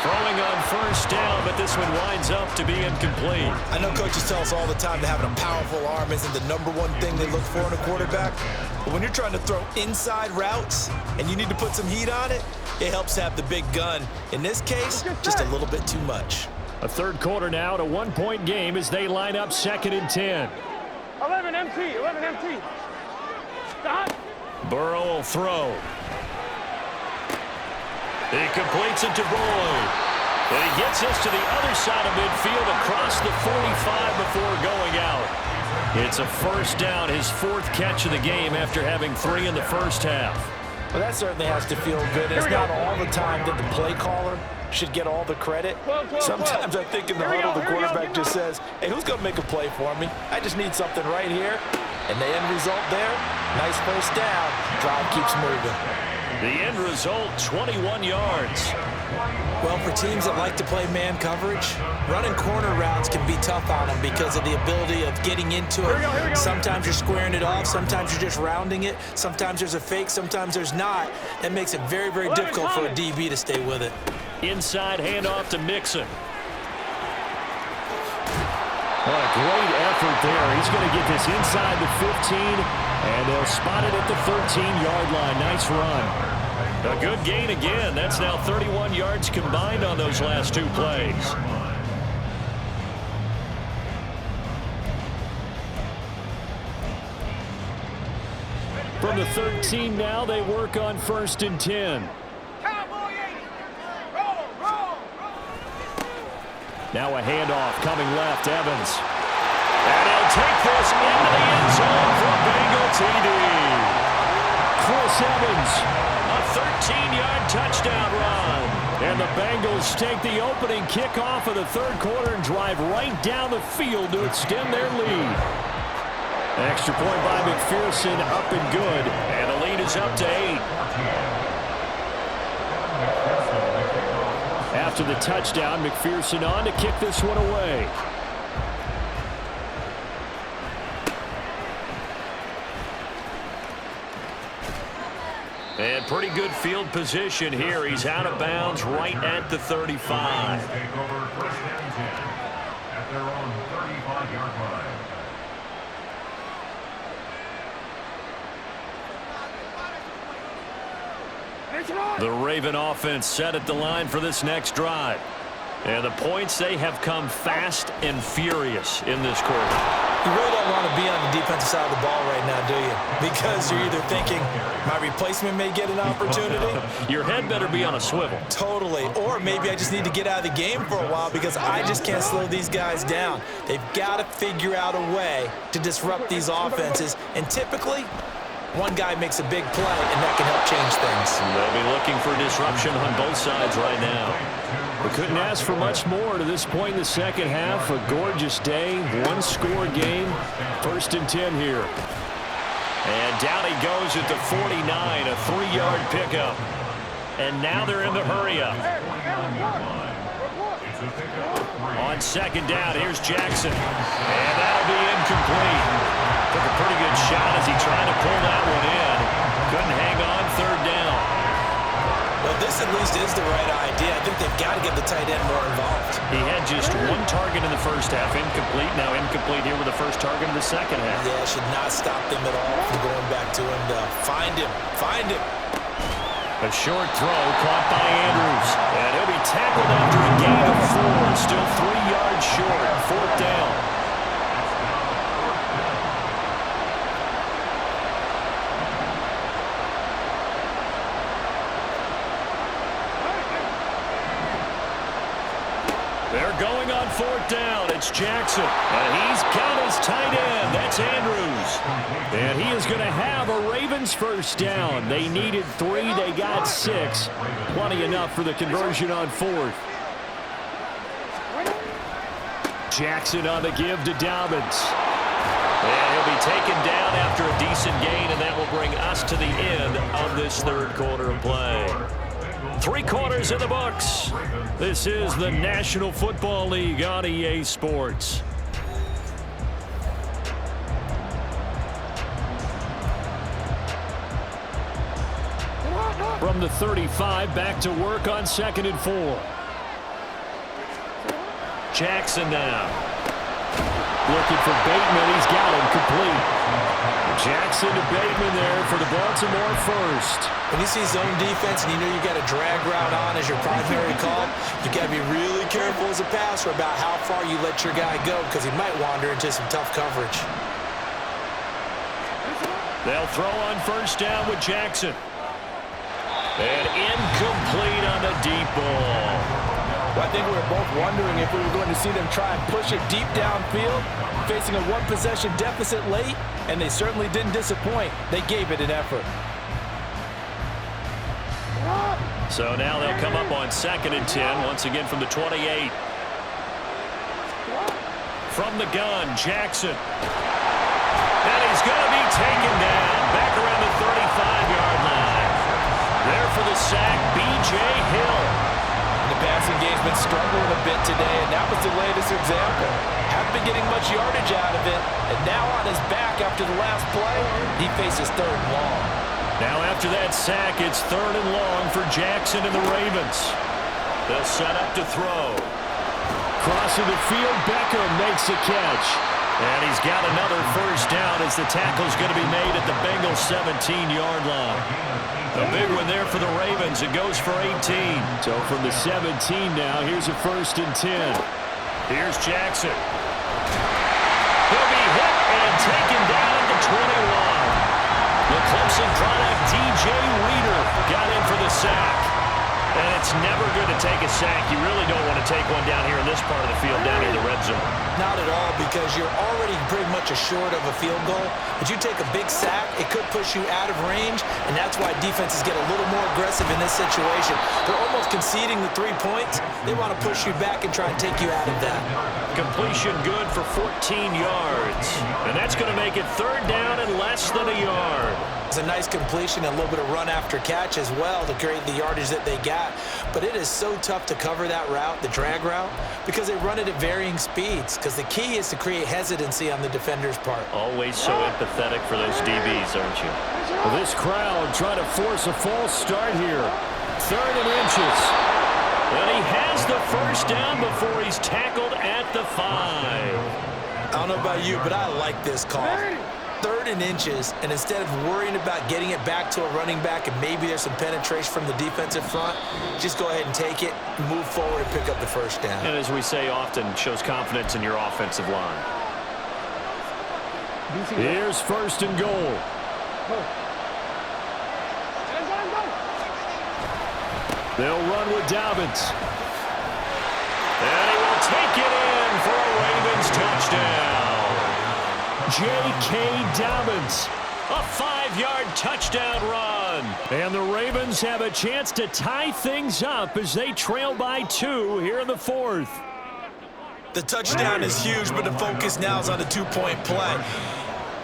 Throwing on first down, but this one winds up to be incomplete. I know coaches tell us all the time that having a powerful arm isn't the #1 thing they look for in a quarterback. But when you're trying to throw inside routes and you need to put some heat on it, it helps to have the big gun. In this case, just a little bit too much. A third quarter now, a 1-point game as they line up 2nd and 10. 11 MT. Stop. Burrow will throw. He completes it to Boyd. And he gets us to the other side of midfield across the 45 before going out. It's a first down, his 4th catch of the game after having 3 in the first half. Well, that certainly has to feel good. It's not all the time that the play caller should get all the credit. Sometimes I think in the huddle, the quarterback just says, hey, who's going to make a play for me? I just need something right here. And the end result there, nice first down. Drive keeps moving. The end result, 21 yards. Well, for teams that like to play man coverage, running corner routes can be tough on them because of the ability of getting into it. Sometimes you're squaring it off. Sometimes you're just rounding it. Sometimes there's a fake. Sometimes there's not. That makes it very, very difficult for a DB to stay with it. Inside handoff to Mixon. What a great effort there. He's going to get this inside the 15, and they'll spot it at the 13-yard line. Nice run. A good gain again. That's now 31 yards combined on those last 2 plays. From the 13 now, they work on 1st and 10. Now a handoff coming left, Evans. And he'll take this into the end zone for a Bengal TD. Chris Evans, a 13-yard touchdown run. And the Bengals take the opening kickoff of the 3rd quarter and drive right down the field to extend their lead. Extra point by McPherson, up and good. And the lead is up to 8. After the touchdown, McPherson on to kick this one away. And pretty good field position here. He's out of bounds right at the 35. Take over 1st and 10 at their own 35-yard line. The Raven offense set at the line for this next drive. And the points, they have come fast and furious in this quarter. You really don't want to be on the defensive side of the ball right now, do you? Because you're either thinking, my replacement may get an opportunity. Your head better be on a swivel. Totally. Or maybe I just need to get out of the game for a while because I just can't slow these guys down. They've got to figure out a way to disrupt these offenses. And typically, one guy makes a big play, and that can help change things. They'll be looking for disruption on both sides right now. We couldn't ask for much more to this point in the second half. A gorgeous day, 1-score game. 1st and 10 here. And down he goes at the 49, a 3-yard pickup. And now they're in the hurry-up. On 2nd down, here's Jackson. And that'll be incomplete. Took a pretty good shot as he tried to pull that one in. Couldn't hang on 3rd down. Well, this at least is the right idea. I think they've got to get the tight end more involved. He had just 1 target in the first half. Incomplete. Now incomplete here with the first target in the second half. Yeah, should not stop them at all from going back to him to find him. Find him. A short throw caught by Andrews. And he'll be tackled after a gain of 4. Still 3 yards short. 4th down. They're going on 4th down. It's Jackson. And he's got his tight end. That's Andrews. And he is going to have a Ravens first down. They needed 3. They got 6. Plenty enough for the conversion on 4th. Jackson on the give to Dobbins. And he'll be taken down after a decent gain, and that will bring us to the end of this 3rd quarter of play. 3 quarters in the books. This is the National Football League on EA Sports. From the 35, back to work on 2nd and 4. Jackson now. Looking for Bateman. He's got him complete. Jackson to Bateman there for the Baltimore first. When you see zone defense and you know you got a drag route on as your primary call, you got to be really careful as a passer about how far you let your guy go because he might wander into some tough coverage. They'll throw on first down with Jackson. And incomplete on the deep ball. Well, I think we were both wondering if we were going to see them try and push it deep downfield, facing a one-possession deficit late, and they certainly didn't disappoint. They gave it an effort. So now they'll come up on 2nd and 10, once again from the 28. From the gun, Jackson. And he's going to be taken down back around the 35-yard line. There for the sack, B.J. Hill. The passing game's been struggling a bit today, and that was the latest example. Haven't been getting much yardage out of it, and now on his back after the last play, he faces 3rd and long. Now after that sack, it's 3rd and long for Jackson and the Ravens. They'll set up to throw. Crossing the field, Beckham makes a catch. And he's got another first down as the tackle's going to be made at the Bengals' 17-yard line. A big one there for the Ravens. It goes for 18. So from the 17 now, here's a 1st and 10. Here's Jackson. He'll be hit and taken down at the 21. The Clemson product, D.J. Reader, got in for the sack. And it's never good to take a sack. You really don't want to take one down here in this part of the field, down in the red zone. Not at all, because you're already pretty much assured of a field goal. But you take a big sack, it could push you out of range, and that's why defenses get a little more aggressive in this situation. They're almost conceding the 3 points. They want to push you back and try and take you out of that. Completion good for 14 yards. And that's going to make it 3rd down and less than a yard. It's a nice completion and a little bit of run after catch as well to create the yardage that they got. But it is so tough to cover that route, the drag route, because they run it at varying speeds. Because the key is to create hesitancy on the defender's part. Always so empathetic for those DBs, aren't you? Well, this crowd trying to force a false start here. 3rd and inches. And he has the first down before he's tackled at the 5. I don't know about you, but I like this call. 3rd and inches, and instead of worrying about getting it back to a running back and maybe there's some penetration from the defensive front, just go ahead and take it, move forward, and pick up the first down. And as we say often, shows confidence in your offensive line. Here's 1st and goal. They'll run with Dobbins. And he will take it in for a Ravens touchdown. J.K. Dobbins, a 5-yard touchdown run. And the Ravens have a chance to tie things up as they trail by 2 here in the 4th. The touchdown is huge, but the focus now is on the 2-point play.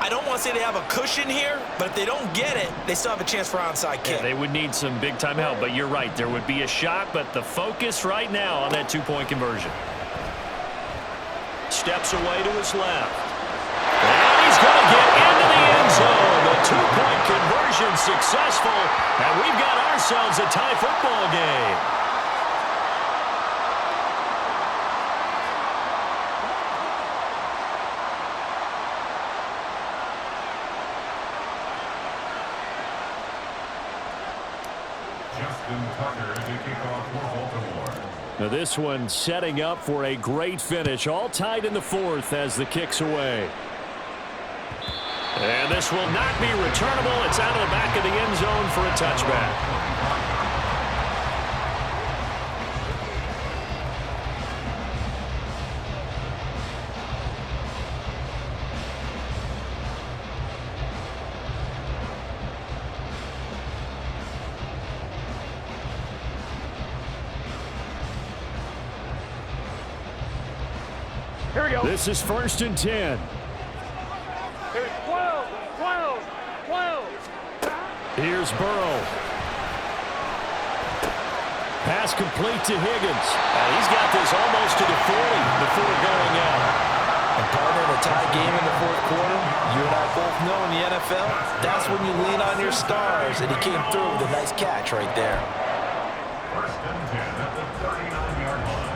I don't want to say they have a cushion here, but if they don't get it, they still have a chance for onside kick. Yeah, they would need some big-time help, but you're right. There would be a shot, but the focus right now on that 2-point conversion. Steps away to his left. And he's going to get into the end zone. The 2-point conversion successful, and we've got ourselves a tie football game. Now this one setting up for a great finish. All tied in the 4th as the kick's away. And this will not be returnable. It's out of the back of the end zone for a touchback. Here we go. This is 1st and 10. Here's 12, 12, 12. Here's Burrow. Pass complete to Higgins. He's got this almost to the 40 before going out. And partner, in a tie game in the 4th quarter, you and I both know in the NFL, that's when you lean on your stars, and he came through with a nice catch right there. 1st and 10 at the 39-yard line.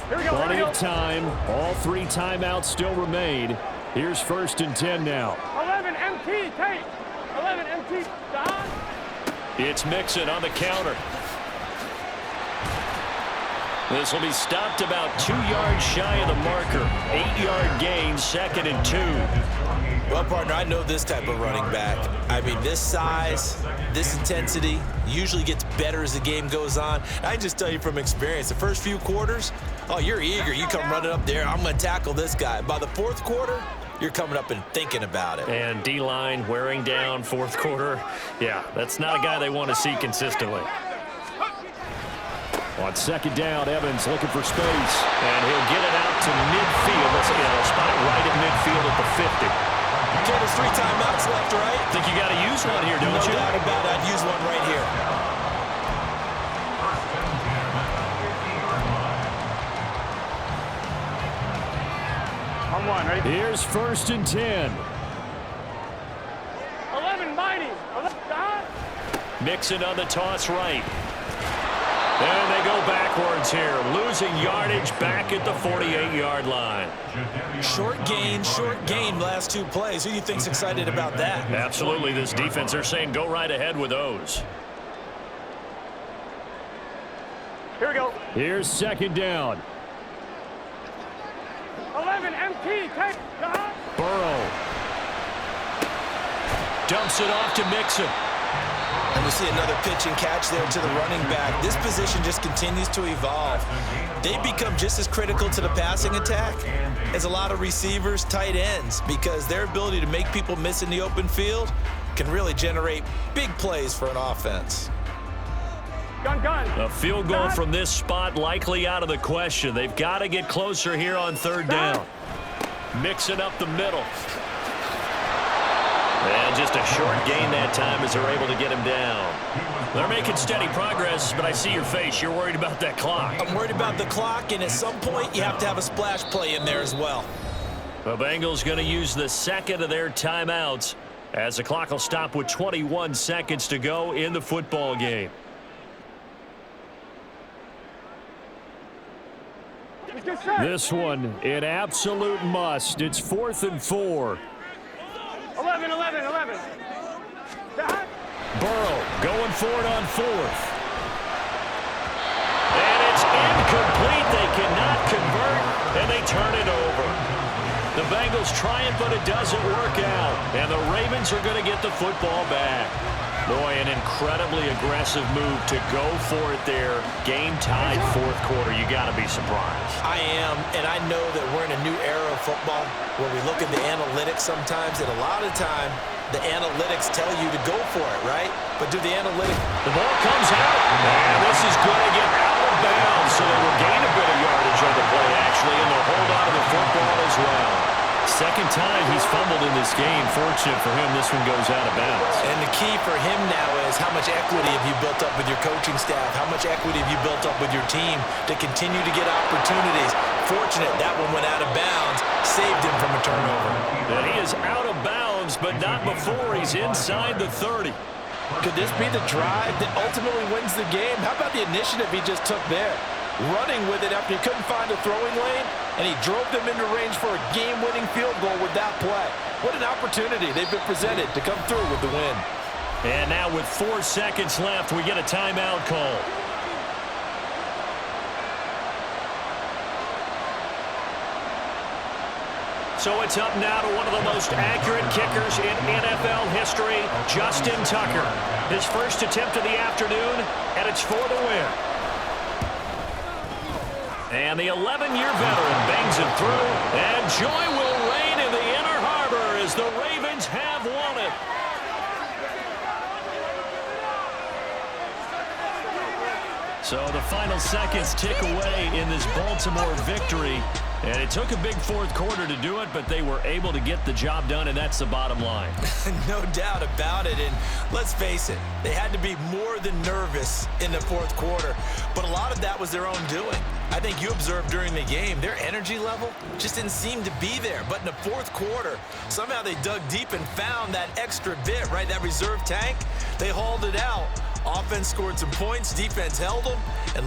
Here we go. Plenty of time. All 3 timeouts still remain. Here's 1st and 10 now. 11 MT, take. 11 MT, Don. It's Mixon on the counter. This will be stopped about 2 yards shy of the marker. 8-yard gain, 2nd and 2. Well, partner, I know this type of running back. I mean, this size, this intensity usually gets better as the game goes on. I can just tell you from experience, the first few quarters, oh, you're eager. You come running up there, I'm going to tackle this guy. By the 4th quarter, you're coming up and thinking about it. And D-line wearing down 4th quarter. Yeah, that's not a guy they want to see consistently. On 2nd down, Evans looking for space. And he'll get it out to midfield. Let's see, they'll spot it right at midfield at the 50. Okay, there's 3 timeouts left, right? Think you got to use one here, don't you? No doubt about it. I'd use one right here. On 1, ready? Here's 1st and 10. 11 mighty. 11, Don. Mixon on the toss right. And they go backwards here, losing yardage back at the 48-yard line. Short gain last 2 plays. Who do you think's excited about that? Absolutely, this defense, they're saying go right ahead with those. Here we go. Here's 2nd down. 11 MT, take. Don. Burrow. Dumps it off to Mixon. And we see another pitch and catch there to the running back. This position just continues to evolve. They become just as critical to the passing attack as a lot of receivers, tight ends, because their ability to make people miss in the open field can really generate big plays for an offense. Gun. A field goal from this spot likely out of the question. They've got to get closer here on 3rd down. Mixing up the middle. And just a short gain that time as they're able to get him down. They're making steady progress, but I see your face. You're worried about that clock. I'm worried about the clock, and at some point you have to have a splash play in there as well. The Bengals going to use the 2nd of their timeouts as the clock will stop with 21 seconds to go in the football game. This one an absolute must. It's 4th and 4. 11. Don. Burrow going for it on 4th. And it's incomplete. They cannot convert, and they turn it over. The Bengals trying, but it doesn't work out. And the Ravens are going to get the football back. Boy, an incredibly aggressive move to go for it there. Game-tied 4th quarter. You got to be surprised. I am, and I know that we're in a new era of football where we look at the analytics sometimes, and a lot of time the analytics tell you to go for it, right? But do the analytics... The ball comes out, and this is going to get out of bounds, so they will gain a bit of yardage on the play, actually, and they'll hold on to the football as well. 2nd time he's fumbled in this game. Fortunate for him, this one goes out of bounds. And the key for him now is how much equity have you built up with your coaching staff? How much equity have you built up with your team to continue to get opportunities? Fortunate that one went out of bounds, saved him from a turnover. And he is out of bounds, but not before he's inside the 30. Could this be the drive that ultimately wins the game? How about the initiative he just took there? Running with it after he couldn't find a throwing lane, and he drove them into range for a game-winning field goal with that play. What an opportunity they've been presented to come through with the win. And now with 4 seconds left, we get a timeout call. So it's up now to one of the most accurate kickers in NFL history, Justin Tucker. His first attempt of the afternoon, and it's for the win. And the 11-year veteran bangs it through, and joy will reign in the Inner Harbor as the Ravens have won it. So the final seconds tick away in this Baltimore victory. And it took a big 4th quarter to do it, but they were able to get the job done, and that's the bottom line. No doubt about it. And let's face it, they had to be more than nervous in the 4th quarter. But a lot of that was their own doing. I think you observed during the game, their energy level just didn't seem to be there. But in the 4th quarter, somehow they dug deep and found that extra bit, right? That reserve tank. They hauled it out. Offense scored some points. Defense held them. And